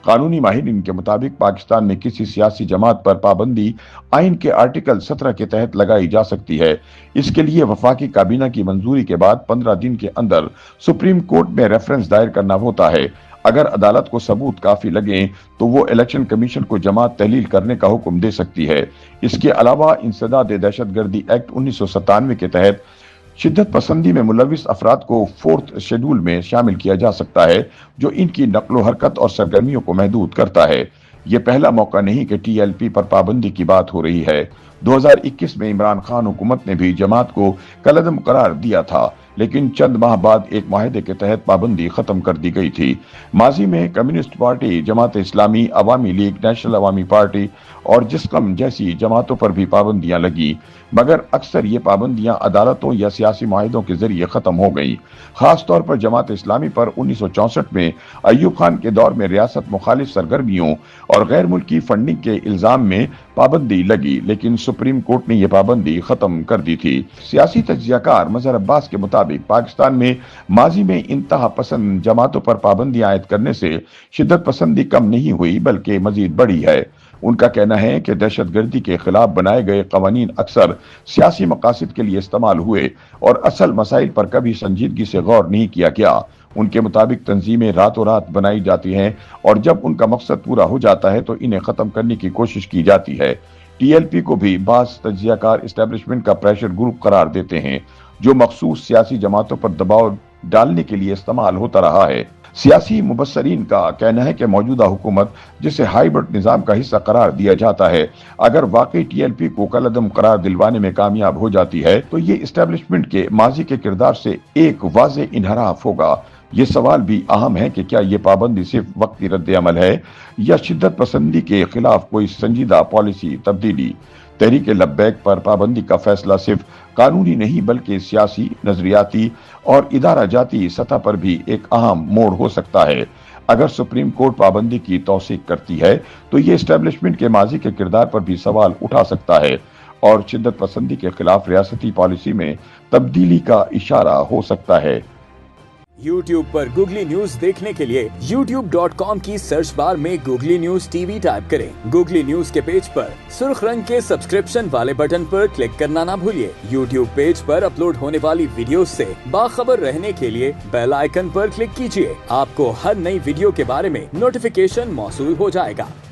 قانونی ماہرین کے مطابق پاکستان میں کسی سیاسی جماعت پر پابندی آئین کے آرٹیکل 17 کے تحت لگائی جا سکتی ہے۔ اس کے لیے وفاقی کابینہ کی منظوری کے بعد 15 دن کے اندر سپریم کورٹ میں ریفرنس دائر کرنا ہوتا ہے۔ اگر عدالت کو ثبوت کافی لگیں تو وہ الیکشن کمیشن کو جماعت تحلیل کرنے کا حکم دے سکتی ہے۔ اس کے علاوہ انسداد دہشت گردی ایکٹ 1997 کے تحت شدت پسندی میں ملوث افراد کو 4 شیڈول میں شامل کیا جا سکتا ہے، جو ان کی نقل و حرکت اور سرگرمیوں کو محدود کرتا ہے۔ یہ پہلا موقع نہیں کہ ٹی ایل پی پر پابندی کی بات ہو رہی ہے۔ 2021 میں عمران خان حکومت نے بھی جماعت کو کالعدم قرار دیا تھا، لیکن چند ماہ بعد ایک معاہدے کے تحت پابندی ختم کر دی گئی تھی۔ ماضی میں کمیونسٹ پارٹی، جماعت اسلامی، عوامی لیگ، نیشنل عوامی پارٹی اور جسکم جیسی جماعتوں پر بھی پابندیاں لگی، مگر اکثر یہ پابندیاں عدالتوں یا سیاسی معاہدوں کے ذریعے ختم ہو گئیں۔ خاص طور پر جماعت اسلامی پر 1964 میں ایوب خان کے دور میں ریاست مخالف سرگرمیوں اور غیر ملکی فنڈنگ کے الزام میں پابندی لگی، لیکن سپریم کورٹ نے یہ پابندی ختم کر دی تھی۔ سیاسی تجزیہ کار مظہر عباس کے مطابق پاکستان میں ماضی میں انتہا پسند جماعتوں پر پابندیاں عائد کرنے سے شدت پسندی کم نہیں ہوئی بلکہ مزید بڑھی ہے۔ ان کا کہنا ہے کہ دہشت گردی کے خلاف بنائے گئے قوانین اکثر سیاسی مقاصد کے لیے استعمال ہوئے اور اصل مسائل پر کبھی سنجیدگی سے غور نہیں کیا گیا۔ ان کے مطابق تنظیمیں راتوں رات بنائی جاتی ہیں اور جب ان کا مقصد پورا ہو جاتا ہے تو انہیں ختم کرنے کی کوشش کی جاتی ہے۔ ٹی ایل پی کو بھی بعض تجزیہ کار اسٹیبلشمنٹ کا پریشر گروپ قرار دیتے ہیں، جو مخصوص سیاسی جماعتوں پر دباؤ ڈالنے کے لیے استعمال ہوتا رہا ہے۔ سیاسی مبصرین کا کہنا ہے کہ موجودہ حکومت، جسے ہائیبرڈ نظام کا حصہ قرار دیا جاتا ہے، اگر واقعی ٹی ایل پی کو کالعدم قرار دلوانے میں کامیاب ہو جاتی ہے تو یہ اسٹیبلشمنٹ کے ماضی کے کردار سے ایک واضح انحراف ہوگا۔ یہ سوال بھی اہم ہے کہ کیا یہ پابندی صرف وقتی رد عمل ہے یا شدت پسندی کے خلاف کوئی سنجیدہ پالیسی تبدیلی۔ تحریک لبیک پر پابندی کا فیصلہ صرف قانونی نہیں بلکہ سیاسی، نظریاتی اور ادارہ جاتی سطح پر بھی ایک اہم موڑ ہو سکتا ہے۔ اگر سپریم کورٹ پابندی کی توثیق کرتی ہے تو یہ اسٹیبلشمنٹ کے ماضی کے کردار پر بھی سوال اٹھا سکتا ہے اور شدت پسندی کے خلاف ریاستی پالیسی میں تبدیلی کا اشارہ ہو سکتا ہے۔ YouTube پر گوگلی نیوز دیکھنے کے لیے youtube.com کی سرچ بار میں googly news T V type کریں۔ گوگلی نیوز کے پیج پر سرخ رنگ کے سبسکرپشن والے بٹن پر کلک کرنا نہ بھولیے۔ YouTube پیج پر اپلوڈ ہونے والی ویڈیوز سے باخبر رہنے کے لیے بیل آئیکن پر کلک کیجیے۔ آپ کو ہر نئی ویڈیو کے بارے میں نوٹیفیکیشن موصول ہو جائے گا۔